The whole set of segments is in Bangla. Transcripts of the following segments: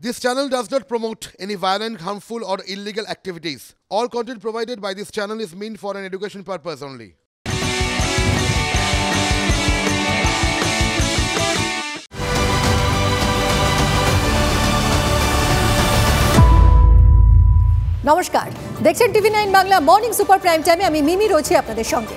This channel does not promote any violent, harmful, or illegal activities. All content provided by this channel is meant for an education purpose only. নমস্কার, দেখছেন টিভি9 বাংলা মর্নিং সুপার প্রাইম টাইমে আমি মিমি রয়েছি আপনাদের সঙ্গে।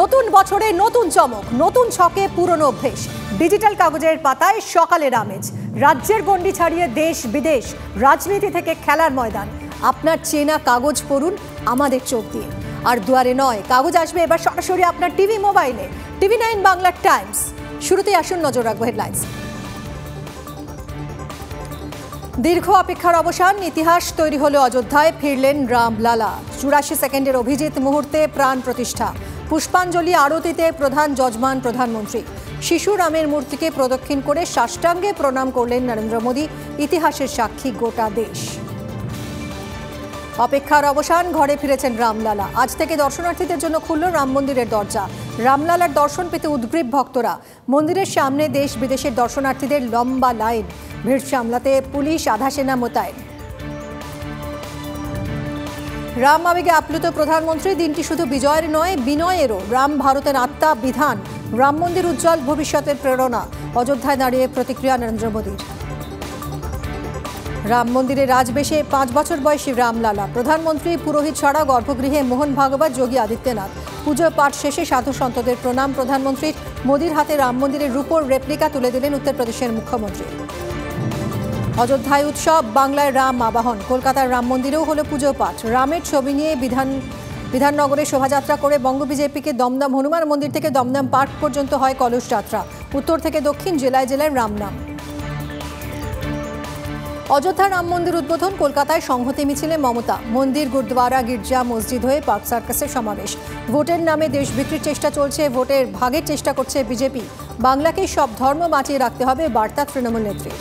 নতুন বছরে নতুন চমক, নতুন ছকে পুরনো অভ্যেস। ডিজিটাল কাগজের পাতায় সকালের আমেজ। রাজ্যের গণ্ডি ছাড়িয়ে দেশ বিদেশ, রাজনীতি থেকে খেলার ময়দান। আপনার চেনা কাগজ পড়ুন আমাদের চোখ দিয়ে। আর দুয়ারে নয়, কাগজ আসবে এবার সরাসরি আপনার টিভি মোবাইলে। টিভি9 বাংলা টাইমস। শুরুতেই আসুন নজর রাখবো হেডলাইন্স। দীর্ঘ অপেক্ষার অবসান, ইতিহাস তৈরি হলো অযোধ্যায়, ফিরলেন রামলালা। 84 সেকেন্ডের অভিজিৎ মুহূর্তে প্রাণ প্রতিষ্ঠা। পুষ্পাঞ্জলি আরতিতে প্রধান যজমান প্রধানমন্ত্রী। শিশু রামের মূর্তিকে প্রদক্ষিণ করে সাষ্টাঙ্গে প্রণাম করলেন নরেন্দ্র মোদী। ইতিহাসের সাক্ষী গোটা দেশ। অপেক্ষার অবসান, ঘরে ফিরেছেন রামলালা। আজ থেকে দর্শনার্থীদের জন্য খুলল রাম মন্দিরের দরজা। রামলালার দর্শন পেতে উদ্গ্রীব ভক্তরা। মন্দিরের সামনে দেশ বিদেশের দর্শনার্থীদের লম্বা লাইন। ভিড় সামলাতে পুলিশ, আধা সেনা মোতায়েন। রাম আবেগে আপ্লুত প্রধানমন্ত্রী। দিনটি শুধু বিজয়ের নয়, বিনয়েরও। রাম ভারতের আত্মা, বিধান। রাম মন্দির উজ্জ্বল ভবিষ্যতের প্রেরণা। অযোধ্যায় দাঁড়িয়ে প্রতিক্রিয়া নরেন্দ্র মোদীর। রাম মন্দিরে রাজবেশে 5 বছর বয়সী রামলালা। প্রধানমন্ত্রী, পুরোহিত ছাড়া গর্ভগৃহে মোহন ভাগবত, যোগী আদিত্যনাথ। পুজো পাঠ শেষে সাধু সন্তদের প্রণাম প্রধানমন্ত্রীর। মোদীর হাতে রাম মন্দিরের রূপোর রেপ্লিকা তুলে দিলেন উত্তরপ্রদেশের মুখ্যমন্ত্রী। অযোধ্যায় উৎসব, বাংলায় রাম আবাহন। কলকাতার রাম মন্দিরেও হলো পুজো পাঠ। রামের ছবি নিয়ে বিধাননগরে শোভাযাত্রা করে বঙ্গ বিজেপিকে দমদম হনুমান মন্দির থেকে দমদম পার্ক পর্যন্ত হয় কলস যাত্রা। উত্তর থেকে দক্ষিণ, জেলায় জেলায় রাম নাম। অযোধ্যা রাম মন্দির উদ্বোধন, কলকাতায় সংহতি মিছিলে মমতা। মন্দির, গুরুদ্বারা, গির্জা, মসজিদ হয়ে পার্ক সার্কাসের সমাবেশ। ভোটের নামে দেশ বিক্রির চেষ্টা চলছে, ভোটের ভাগের চেষ্টা করছে বিজেপি। বাংলাকে সব ধর্ম বাঁচিয়ে রাখতে হবে, বার্তা তৃণমূল নেত্রীর।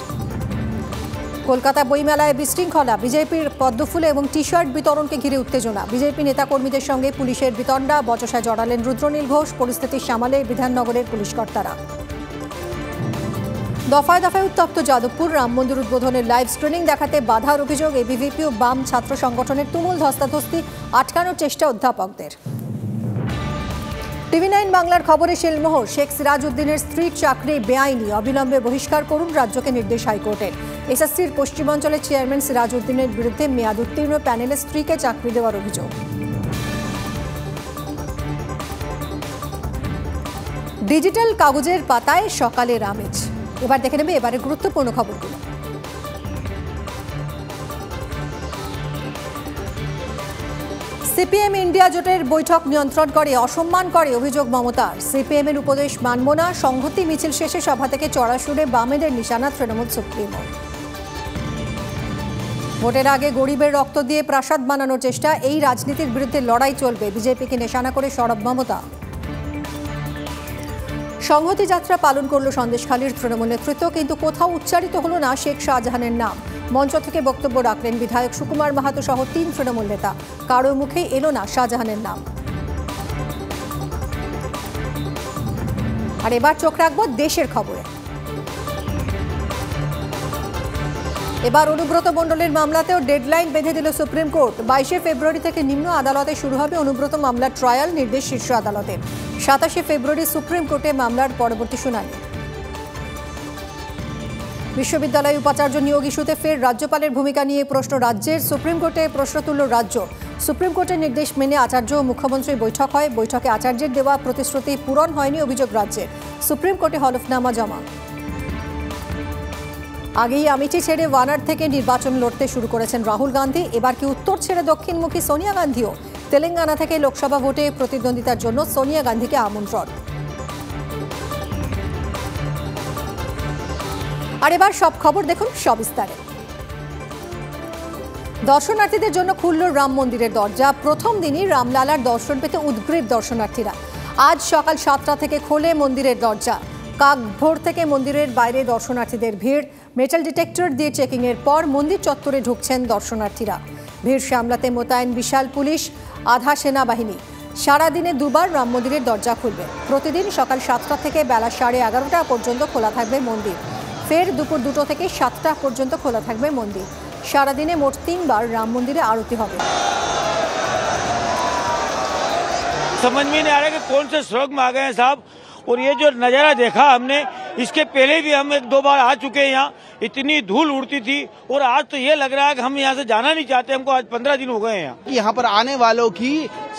কলকাতা বইমেলায় বিশৃঙ্খলা, বিজেপির পদ্মফুলে এবং টি শার্ট বিতরণকে ঘিরে উত্তেজনা। বিজেপি নেতাকর্মীদের সঙ্গে পুলিশের বিতণ্ডা, বচসায় জড়ালেন রুদ্রনীল ঘোষ। পরিস্থিতি সামালে বিধাননগরের পুলিশ কর্তারা। দফায় দফায় উত্তপ্ত যাদবপুর। রাম মন্দির উদ্বোধনের লাইভ স্ক্রিনিং দেখাতে বাধার অভিযোগ। এবিভিপি ও বাম ছাত্র সংগঠনের তুমুল ধস্তাধস্তি, আটকানোর চেষ্টা অধ্যাপকদের। টিভি9 বাংলার খবরে শিলমোহর। শেখ সিরাজউদ্দিনের স্ত্রীর চাকরি বেআইনি, অবিলম্বে বহিষ্কার করুন রাজ্যকে নির্দেশ হাইকোর্টের। এসএসসির পশ্চিমাঞ্চলের চেয়ারম্যান সিরাজউদ্দিনের বিরুদ্ধে মেয়াদ উত্তীর্ণ প্যানেলের স্ত্রীকে চাকরি দেওয়ার অভিযোগ। ডিজিটাল কাগজের পাতায় সকালের আমেজ। এবার দেখে নেবে এবারে গুরুত্বপূর্ণ খবরগুলো। সিপিএম ইন্ডিয়া জোটের বৈঠক নিয়ন্ত্রণ করে, অসম্মান করে অভিযোগ মমতার। সিপিএম এর উপদেশ মানব না। সংহতি মিছিল শেষে সভা থেকে চড়া সুরে বামেদের নিশানা তৃণমূল সুপ্রিমো। ভোটের আগে গরিবের রক্ত দিয়ে প্রাসাদ বানানোর চেষ্টা, এই রাজনীতির বিরুদ্ধে লড়াই চলবে। বিজেপিকে নিশানা করে সরব মমতা। সংহতি যাত্রা পালন করল সন্দেশখালীর তৃণমূল নেতৃত্ব, কিন্তু কোথাও উচ্চারিত হলো না শেখ শাহজাহানের নাম। মঞ্চ থেকে বক্তব্য রাখলেন বিধায়ক সুকুমার মাহাতো সহ 3 তৃণমূল নেতা। কারো মুখে এলো না শাহজাহানের নাম। আর এবার চোখ রাখবো দেশের খবরে। এবার অনুব্রত মণ্ডলের মামলাতেও ডেডলাইন বেঁধে দিল সুপ্রিম কোর্ট। 22 ফেব্রুয়ারি থেকে নিম্ন আদালতে শুরু হবে অনুব্রত মামলার ট্রায়াল, নির্দেশ শীর্ষ আদালতের। 27 ফেব্রুয়ারি সুপ্রিম কোর্টে মামলার পরবর্তী শুনানি। বিশ্ববিদ্যালয় উপাচার্য নিয়োগ ইস্যুতে ফের রাজ্যপালের ভূমিকা নিয়ে প্রশ্ন রাজ্যের। সুপ্রিম কোর্টে প্রশ্ন তুলল রাজ্য। সুপ্রিম কোর্টের নির্দেশ মেনে আচার্য ও মুখ্যমন্ত্রীর বৈঠক হয়। বৈঠকে আচার্যের দেওয়া প্রতিশ্রুতি পূরণ হয়নি, অভিযোগ রাজ্যের। সুপ্রিম কোর্টে হলফনামা জমা। আগেই আমেঠি ছেড়ে ওয়ানাড থেকে নির্বাচন লড়তে শুরু করেছেন রাহুল গান্ধী। এবার কি উত্তর ছেড়ে দক্ষিণমুখী সোনিয়া গান্ধীও? তেলেঙ্গানা থেকে লোকসভা ভোটে প্রতিদ্বন্দ্বিতার জন্য সোনিয়া গান্ধীকে আমন্ত্রণ। আর এবার সব খবর দেখুন সবিস্তারে। দর্শনার্থীদের জন্য খুলল রাম মন্দিরের দরজা। প্রথম দিনই রামলালার দর্শন পেতে উদ্গ্রীব দর্শনার্থীরা। আজ সকাল 7টা থেকে খোলে মন্দিরের দরজা। কাকভোর থেকে মন্দিরের বাইরে দর্শনার্থীদের ভিড়। মেটাল ডিটেক্টর দিয়ে চেকিংয়ের পর মন্দির চত্বরে ঢুকছেন দর্শনার্থীরা। ভিড় সামলাতে মোতায়েন বিশাল পুলিশ, আধা সেনাবাহিনী। সারাদিনে দুবার রাম মন্দিরের দরজা খুলবে। প্রতিদিন সকাল 7টা থেকে বেলা 11:30 পর্যন্ত খোলা থাকবে মন্দির। ফের দুপুর 2টো থেকে 7টা পর্যন্ত খোলা থাকবে মন্দির। সারাদিনে মোট 3বার রাম মন্দিরে आरती হবে। समझ में नहीं आ रहा कि कौन से स्वर्ग में आ गए हैं साहब। और ये जो नज़ारा देखा हमने, इसके पहले भी हम 1-2 बार आ चुके हैं यहाँ, इतनी धूल उड़ती थी। और आज तो ये लग रहा है कि हम यहाँ से जाना नहीं चाहते, हमको आज 15 दिन हो गए हैं यहाँ पर आने वालों की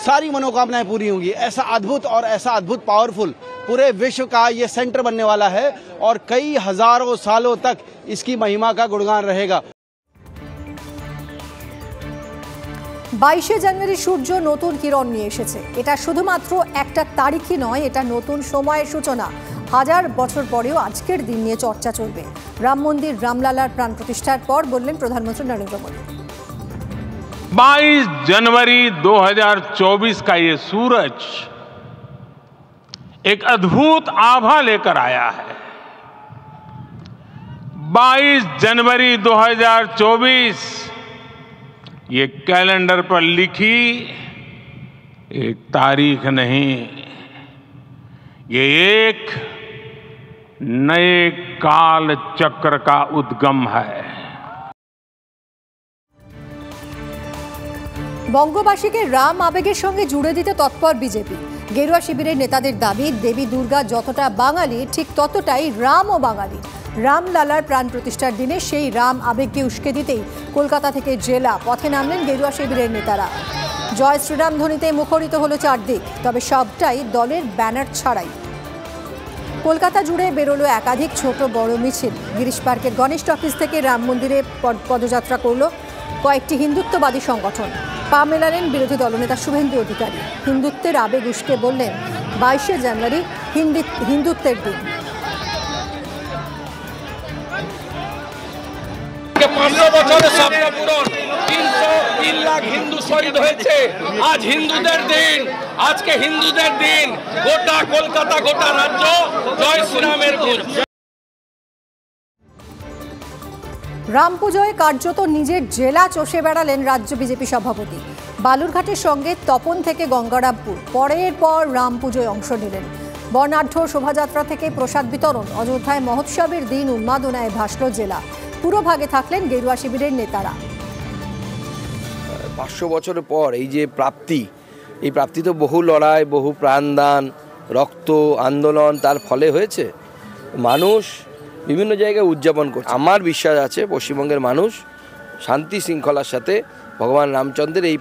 सारी मनोकामनाएं पूरी होंगी। ऐसा अद्भुत और ऐसा अद्भुत पावरफुल पूरे विश्व का ये सेंटर बनने वाला है और कई हजारों सालों तक इसकी महिमा का गुणगान रहेगा। 22শে জানুয়ারি সূর্য নতুন কিরণ নিয়ে এসেছে। এটা শুধুমাত্র একটা তারিখই নয়, এটা নতুন সময়ের সূচনা। হাজার বছর পরেও আজকের দিন নিয়ে চর্চা চলবে। রাম মন্দির রামলালার প্রাণ প্রতিষ্ঠার পর বললেন প্রধানমন্ত্রী নরেন্দ্র মোদী। 22 जनवरी 2024 का ये सूरज एक अद्भुत आभा लेकर आया है। 22 जनवरी 2024 ये कैलेंडर पर लिखी एक तारीख नहीं, ये एक नए काल चक्र का उद्गम है। বঙ্গবাসীকে রাম আবেগের সঙ্গে জুড়ে দিতে তৎপর বিজেপি। গেরুয়া শিবিরের নেতাদের দাবি, দেবী দুর্গা যতটা বাঙালি ঠিক ততটাই রামও বাঙালি। রামলালার প্রাণ প্রতিষ্ঠার দিনে সেই রাম আবেগকে উস্কে দিতেই কলকাতা থেকে জেলা পথে নামলেন গেরুয়া শিবিরের নেতারা। জয় শ্রীরাম ধ্বনিতে মুখরিত হলো চারদিক, তবে সবটাই দলের ব্যানার ছাড়াই। কলকাতা জুড়ে বেরোলো একাধিক ছোট বড় মিছিল। গিরিশ পার্কের গণেশ টকিজ থেকে রাম মন্দিরে পদযাত্রা করল কয়েকটি হিন্দুত্ববাদী সংগঠন। পা মেলালেন বিরোধী দলনেতা শুভেন্দু অধিকারী। হিন্দুত্বের আবেগ উস্কে বললেন 22শে জানুয়ারি হিন্দুত্বের দিন। 500 বছরের স্বপ্ন পূরণ, 3 লাখ হিন্দু শহীদ হয়েছে। আজ হিন্দুদের দিন, আজকে হিন্দুদের দিন। গোটা কলকাতা, গোটা রাজ্য জয় শ্রীরামের গুঞ্জ। রাম পুজোয় কার্যত নিজের জেলা চষে বেড়ালেন রাজ্য বিজেপি সভাপতি। বালুরঘাটের সঙ্গে তপন থেকে গঙ্গারামপুর পরের পর রাম পুজোয় অংশ নিলেন। বর্ণাঢ্য শোভাযাত্রা থেকে প্রসাদ বিতরণ, অযোধ্যায় মহোৎসবের দিন উন্মাদনায় ভাসল জেলা। পুরো ভাগে থাকলেন গেরুয়া শিবিরের নেতারা। 500 বছরের পর এই যে প্রাপ্তি, এই প্রাপ্তি তো বহু লড়াই, বহু প্রাণদান, রক্ত, আন্দোলন তার ফলে হয়েছে। মানুষ বিভিন্ন জায়গায় উদযাপন করছে। আমার বিশ্বাস আছে পশ্চিমবঙ্গের মানুষ শান্তি শৃঙ্খলার সাথে ভগবান রামচন্দ্রের এই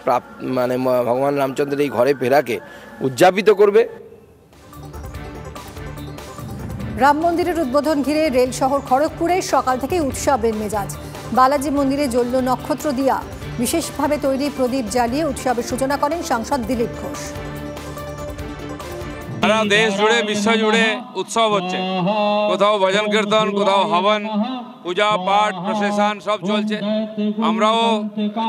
ভগবান রামচন্দ্রের এই ঘরে ফেরাকে উদযাপিত করবে। রাম মন্দিরের উদ্বোধন ঘিরে রেল শহর খড়গপুরে সকাল থেকে উৎসবের মেজাজ। বালাজি মন্দিরে জ্বলল নক্ষত্র দিয়া। বিশেষভাবে তৈরি প্রদীপ জ্বালিয়ে উৎসবের সূচনা করেন সাংসদ দিলীপ ঘোষ। সারা দেশ জুড়ে, বিশ্ব জুড়ে উৎসব হচ্ছে। কোথাও ভজন কীর্তন, কোথাও হবন, পূজা পাঠ, প্রসেশন সব চলছে। আমরাও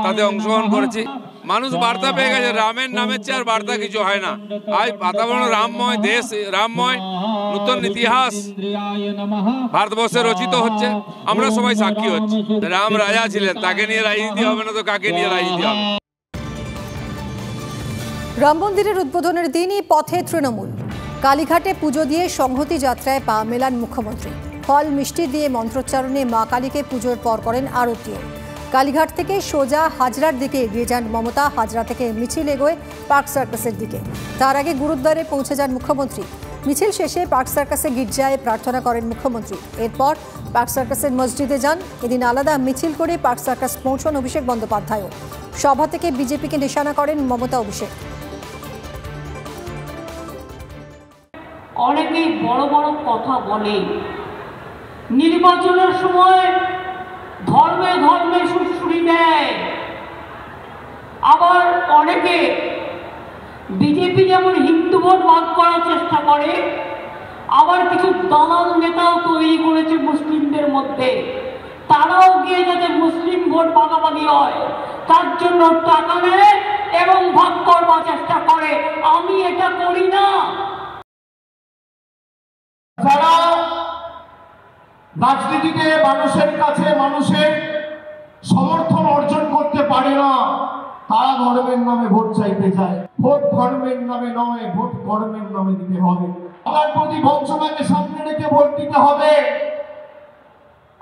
তাতে অংশগ্রহণ করেছি। মানুষ বার্তা পেয়ে গেছে, রামের নামের চেয়ে আর বার্তা কিছু হয় না। আজ বাতাবরণ রামময়, দেশ রামময়, নতুন ইতিহাস ভারতবর্ষে রচিত হচ্ছে। আমরা সবাই সাক্ষী হচ্ছি। রাম রাজা ছিলেন, তাকে নিয়ে রাজনীতি হবে না তো কাকে নিয়ে রাজনীতি হবে? রাম মন্দিরের উদ্বোধনের দিনই পথে তৃণমূল। কালীঘাটে পুজো দিয়ে সংহতি যাত্রায় পা মেলান মুখ্যমন্ত্রী। ফল মিষ্টি দিয়ে মন্ত্রোচ্চারণে মা কালীকে পুজোর পর করেন আরতিও। কালীঘাট থেকে সোজা হাজরার দিকে এগিয়ে যান মমতা। হাজরা থেকে মিছিল এগোয় পার্ক সার্কাসের দিকে। তার আগে গুরুদ্বারে পৌঁছে যান মুখ্যমন্ত্রী। মিছিল শেষে পার্ক সার্কাসে গির্জায় প্রার্থনা করেন মুখ্যমন্ত্রী। এরপর পার্ক সার্কাসের মসজিদে যান। এদিন আলাদা মিছিল করে পার্ক সার্কাস পৌঁছন অভিষেক বন্দ্যোপাধ্যায়ও। সভা থেকে বিজেপিকে নিশানা করেন মমতা অভিষেক। অনেকেই বড় বড় কথা বলে, নির্বাচনের সময় ধর্মে ধর্মে সুরসুরি দেয়। আবার অনেকে বিজেপি যেমন হিন্দু ভোট ভাগ করার চেষ্টা করে, আবার কিছু দালাল নেতাও তৈরি করেছে মুসলিমদের মধ্যে। তারাও গিয়ে যাতে মুসলিম ভোট ভাগাভাগি হয় তার জন্য টাকা নেয় এবং ভাগ করবার চেষ্টা করে। আমি এটা করি না। যারা রাজনীতিতে মানুষের কাছে মানুষের সমর্থন অর্জন করতে পারে না, তারা ধর্মের নামে ভোট চাইতে যায়। ভোট ধর্মের নামে নয়, ভোট কর্মের নামে দিতে হবে। তার প্রতি বঞ্চনাকে সামনে রেখে ভোট দিতে হবে।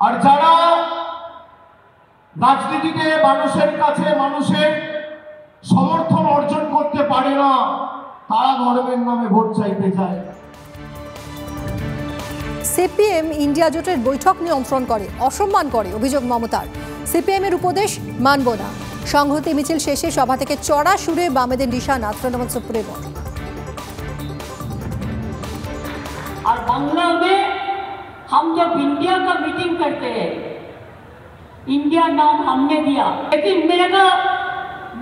আর যারা রাজনীতিতে মানুষের কাছে মানুষের সমর্থন অর্জন করতে পারে না, তারা ধর্মের নামে ভোট চাইতে যায়। সিপিএম ইন্ডিয়া জোটের বৈঠক নিয়ন্ত্রণ করে, অসম্মান করে অভিযোগ মমতার। সিপিএম এর উপদেশ মানব না। সংহতি মিছিল শেষে সভা থেকে চড়া সুরে বামেদের নিশানা তৃণমূল সুপ্রিমো। और बांग्ला में हम जब इंडिया का मीटिंग करते हैं, इंडिया नाम हमने दिया, लेकिन मेरे का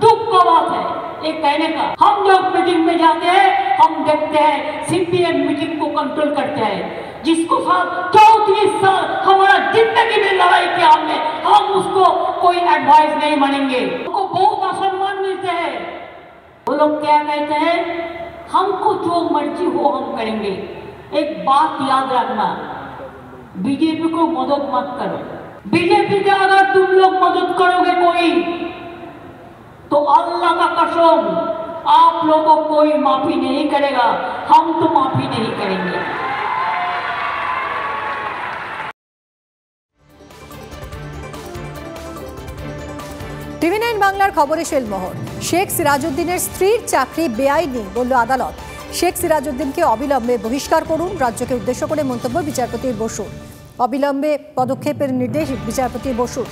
दुख का बात है ये कहने का। हम जब मीटिंग में जाते हैं हम देखते हैं सीपीएम मीटिंग को कंट्रोल करते हैं, जिसको साथ 34 साल हमारा जिंदगी में लड़ाई किया हमने, हम उसको कोई एडवाइस नहीं मानेंगे। उनको बहुत असम्मान मिलते हैं। वो लोग क्या कहते हैं, हमको जो मर्जी हो हम करेंगे। एक बात याद रखना, बीजेपी को मदद मत करो। बीजेपी का अगर तुम लोग मदद करोगे कोई, तो अल्लाह का कसम आप लोगों को कोई माफी नहीं करेगा, हम तो माफी नहीं करेंगे। টিভি9 বাংলার খবরে শেলমোহর। শেখ সিরাজউদ্দিনের স্ত্রীর চাকরি বেআইনি বলল আদালত। শেখ সিরাজউদ্দিনকে অবিলম্বে বহিষ্কার করুন, রাজ্যকে উদ্দেশ্য করে মন্তব্য বিচারপতি বসুর। অবিলম্বে পদক্ষেপের নির্দেশ বিচারপতি বসুর।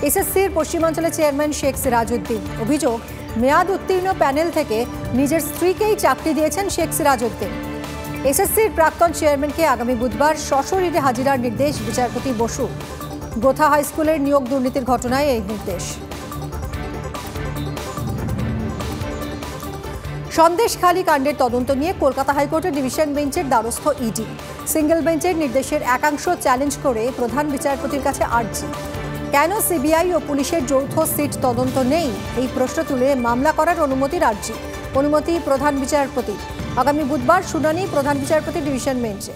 এসএসসির পশ্চিমাঞ্চলের চেয়ারম্যান শেখ সিরাজউদ্দিন। অভিযোগ, মেয়াদ উত্তীর্ণ প্যানেল থেকে নিজের স্ত্রীকেই চাকরি দিয়েছেন শেখ সিরাজউদ্দিন। এসএসসির প্রাক্তন চেয়ারম্যানকে আগামী বুধবার সশরীরে হাজিরার নির্দেশ বিচারপতি বসুর। গোথা হাই স্কুলের নিয়োগ দুর্নীতির ঘটনায় এই নির্দেশ। সন্দেশখালী কাণ্ডের তদন্ত নিয়ে কলকাতা হাইকোর্টের ডিভিশন বেঞ্চের দ্বারস্থ ইডি। সিঙ্গেল বেঞ্চের নির্দেশের একাংশ চ্যালেঞ্জ করে প্রধান বিচারপতির কাছে আর্জি। কেন সিবিআই ও পুলিশের যৌথ সিট তদন্ত নেই, এই প্রশ্ন তুলে মামলা করার অনুমতির আর্জি। অনুমতি প্রধান বিচারপতি। আগামী বুধবার শুনানি প্রধান বিচারপতি ডিভিশন বেঞ্চে।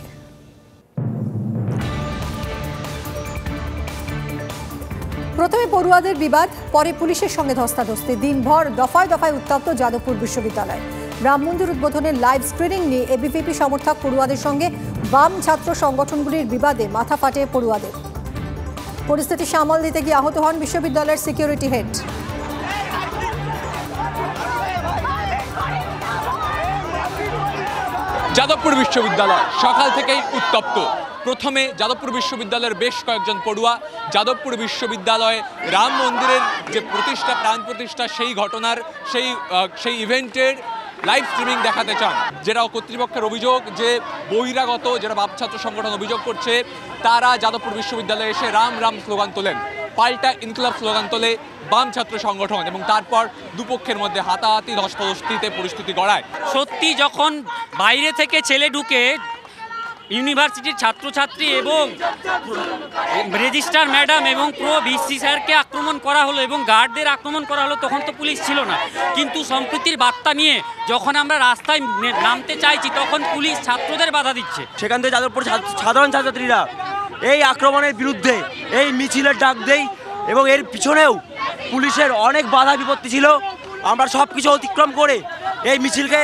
প্রথমে পড়ুয়াদের বিবাদ, পরে পুলিশের সঙ্গে ধস্তাধস্তি। দিনভর দফায় দফায় উত্তপ্ত যাদবপুর বিশ্ববিদ্যালয়। রাম মন্দির উদ্বোধনের লাইভ স্ক্রিনিং নিয়ে এবিভিপি সমর্থক পড়ুয়াদের সঙ্গে বাম ছাত্র সংগঠনগুলির বিবাদে মাথা ফাটে পড়ুয়াদের। পরিস্থিতি সামাল দিতে গিয়ে আহত হন বিশ্ববিদ্যালয়ের সিকিউরিটি হেড। যাদবপুর বিশ্ববিদ্যালয় সকাল থেকেই উত্তপ্ত। প্রথমে যাদবপুর বিশ্ববিদ্যালয়ের বেশ কয়েকজন পড়ুয়া যাদবপুর বিশ্ববিদ্যালয়ে রাম মন্দিরের যে প্রতিষ্ঠা, প্রাণ প্রতিষ্ঠা, সেই ঘটনার সেই ইভেন্টের লাইভ স্ট্রিমিং দেখাতে চান। যেটা কর্তৃপক্ষের অভিযোগ যে বহিরাগত যারা বাম ছাত্র সংগঠন অভিযোগ করছে, তারা যাদবপুর বিশ্ববিদ্যালয়ে এসে রাম রাম স্লোগান তোলেন, পাল্টা ইনকিলাব স্লোগান তোলে বাম ছাত্র সংগঠন, এবং তারপর দুপক্ষের মধ্যে হাতাহাতি ধস্তাধস্তিতে পরিস্থিতি গড়ায়। সত্যি যখন বাইরে থেকে ছেলে ঢুকে ইউনিভার্সিটির ছাত্রছাত্রী এবং রেজিস্ট্রার ম্যাডাম এবং প্রো ভিসি স্যারকে আক্রমণ করা হলো এবং গার্ডদের আক্রমণ করা হলো, তখন তো পুলিশ ছিল না। কিন্তু সম্প্রীতির বার্তা নিয়ে যখন আমরা রাস্তায় নামতে চাইছি, তখন পুলিশ ছাত্রদের বাধা দিচ্ছে। সেখান থেকে যাদবপুর সাধারণ ছাত্রছাত্রীরা এই আক্রমণের বিরুদ্ধে এই মিছিলের ডাক দেয়, এবং এর পিছনেও পুলিশের অনেক বাধা বিপত্তি ছিল। আমরা সব কিছু অতিক্রম করে এই মিছিলকে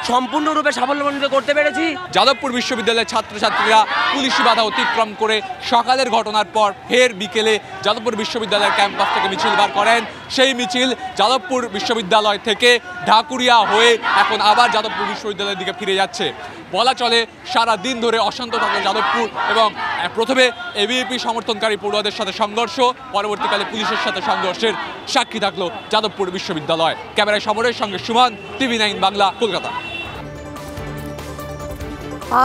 সম্পূর্ণরূপে সাফল্যমণ্ডিত করতে পেরেছি। যাদবপুর বিশ্ববিদ্যালয়ের ছাত্রছাত্রীরা পুলিশি বাধা অতিক্রম করে সকালের ঘটনার পর ফের বিকেলে যাদবপুর বিশ্ববিদ্যালয়ের ক্যাম্পাস থেকে মিছিল বার করেন। সেই মিছিল যাদবপুর বিশ্ববিদ্যালয় থেকে ঢাকুরিয়া হয়ে এখন আবার যাদবপুর বিশ্ববিদ্যালয়ের দিকে ফিরে যাচ্ছে। বলা চলে সারা দিন ধরে অশান্ত থাকলো যাদবপুর, এবং প্রথমে এবিভিপি সমর্থনকারী পড়ুয়াদের সাথে সংঘর্ষ, পরবর্তীকালে পুলিশের সাথে সংঘর্ষের সাক্ষী থাকলো যাদবপুর বিশ্ববিদ্যালয়। ক্যামেরায় সমরের সঙ্গে সুমন, টিভি9 বাংলা, কলকাতা।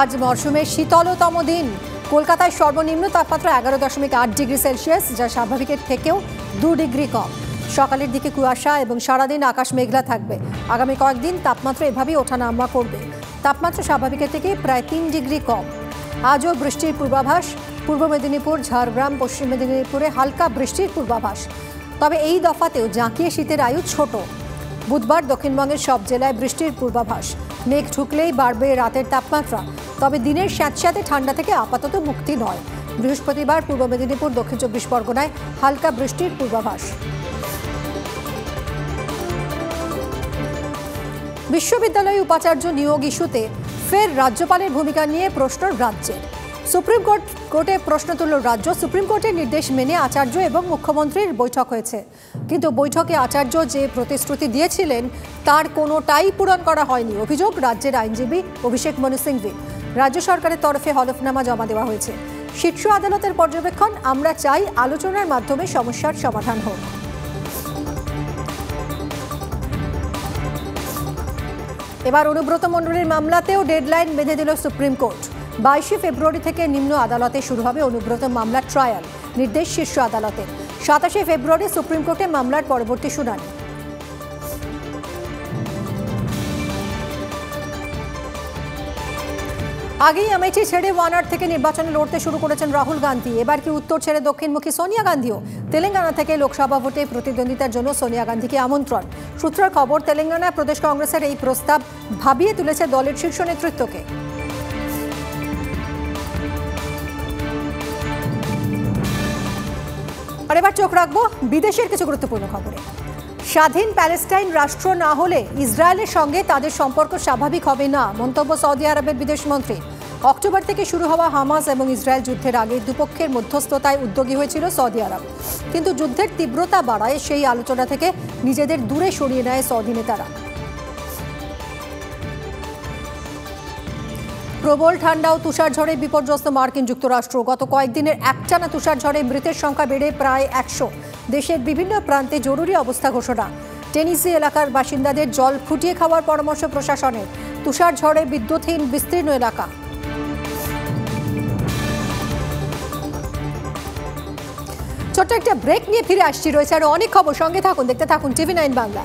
আজ মরশুমের শীতলতম দিন। কলকাতায় সর্বনিম্ন তাপমাত্রা 11.8 ডিগ্রি সেলসিয়াস, যা স্বাভাবিকের থেকেও 2 ডিগ্রি কম। সকালের দিকে কুয়াশা এবং সারাদিন আকাশ মেঘলা থাকবে। আগামী কয়েকদিন তাপমাত্রা এভাবেই ওঠানামা করবে। তাপমাত্রা স্বাভাবিকের থেকে প্রায় 3 ডিগ্রি কম। আজও বৃষ্টির পূর্বাভাস। পূর্ব মেদিনীপুর, ঝাড়গ্রাম, পশ্চিম মেদিনীপুরে হালকা বৃষ্টির পূর্বাভাস। তবে এই দফাতেও জাঁকিয়ে শীতের আয়ু ছোট। বুধবার দক্ষিণবঙ্গের সব জেলায় বৃষ্টির পূর্বাভাস। মেঘ ঢুকলেই বাড়বে রাতের তাপমাত্রা, তবে দিনের স্যাঁতস্যাঁতে ঠান্ডা থেকে আপাতত মুক্তি নয়। বৃহস্পতিবার পূর্ব মেদিনীপুর, দক্ষিণ 24 পরগনায় হালকা বৃষ্টির পূর্বাভাস। বিশ্ববিদ্যালয়ে উপাচার্য নিয়োগ ইস্যুতে ফের রাজ্যপালের ভূমিকা নিয়ে প্রশ্ন রাজ্যের। সুপ্রিম কোর্টে প্রশ্ন তুলল রাজ্য। সুপ্রিম কোর্টের নির্দেশ মেনে আচার্য এবং মুখ্যমন্ত্রীর বৈঠক হয়েছে, কিন্তু বৈঠকে আচার্য যে প্রতিশ্রুতি দিয়েছিলেন তার কোনোটাই পূরণ করা হয়নি। অভিযোগ রাজ্যের আইনজীবী অভিষেক মনু সিংভি। রাজ্য সরকারের তরফে হলফনামা জমা দেওয়া হয়েছে। শীর্ষ আদালতের পর্যবেক্ষণ, আমরা চাই আলোচনার মাধ্যমে সমস্যার সমাধান হোক। এবার অনুব্রত মণ্ডলের মামলাতেও ডেডলাইন বেঁধে দিল সুপ্রিম কোর্ট। 22 ফেব্রুয়ারি থেকে নিম্ন আদালতে শুরু হবে অনুব্রত মামলার ট্রায়াল। নির্দেশ শীর্ষ আদালতের। 27 ফেব্রুয়ারি সুপ্রিম কোর্টে মামলার পরবর্তী শুনানি। আগেই আমেঠি ছেড়ে ওয়ানাড থেকে নির্বাচনে লড়তে শুরু করেছেন রাহুল গান্ধী। এবার কি উত্তর ছেড়ে দক্ষিণমুখী সোনিয়া গান্ধীও? তেলেঙ্গানা থেকে লোকসভা ভোটে প্রতিদ্বন্দ্বিতার জন্য সোনিয়া গান্ধীকে আমন্ত্রণ। সূত্রের খবর, তেলেঙ্গানা প্রদেশ কংগ্রেসের এই প্রস্তাব ভাবিয়ে তুলেছে দলের শীর্ষ নেতৃত্বকে। আর এবার চোখ রাখবো বিদেশের কিছু গুরুত্বপূর্ণ খবরে। স্বাধীন প্যালেস্টাইন রাষ্ট্র না হলে ইসরায়েলের সঙ্গে তাদের সম্পর্ক স্বাভাবিক হবে না, মন্তব্য সৌদি আরবের বিদেশমন্ত্রী। অক্টোবর থেকে শুরু হওয়া হামাস এবং ইসরায়েল যুদ্ধের আগে দুপক্ষের মধ্যস্থতায় উদ্যোগী হয়েছিল সৌদি আরব, কিন্তু যুদ্ধের তীব্রতা বাড়ায় সেই আলোচনা থেকে নিজেদের দূরে সরিয়ে নেয় সৌদি নেতারা। প্রবল ঠান্ডা ও তুষারঝড়ে বিপর্যস্ত মার্কিন যুক্তরাষ্ট্র। গত কয়েকদিনের একটানা তুষারঝড়ে মৃতের সংখ্যা বেড়ে প্রায় 100। দেশের বিভিন্ন প্রান্তে জরুরি অবস্থা ঘোষণা। টেনেসি এলাকার বাসিন্দাদের জল ফুটিয়ে খাওয়ার পরামর্শ প্রশাসনের। তুষারঝড়ে বিদ্যুৎহীন বিস্তীর্ণ এলাকা। ছোট্ট একটা ব্রেক নিয়ে ফিরে আসছি, রয়েছে আরো অনেক খবর। সঙ্গে থাকুন, দেখতে থাকুন TV9 বাংলা।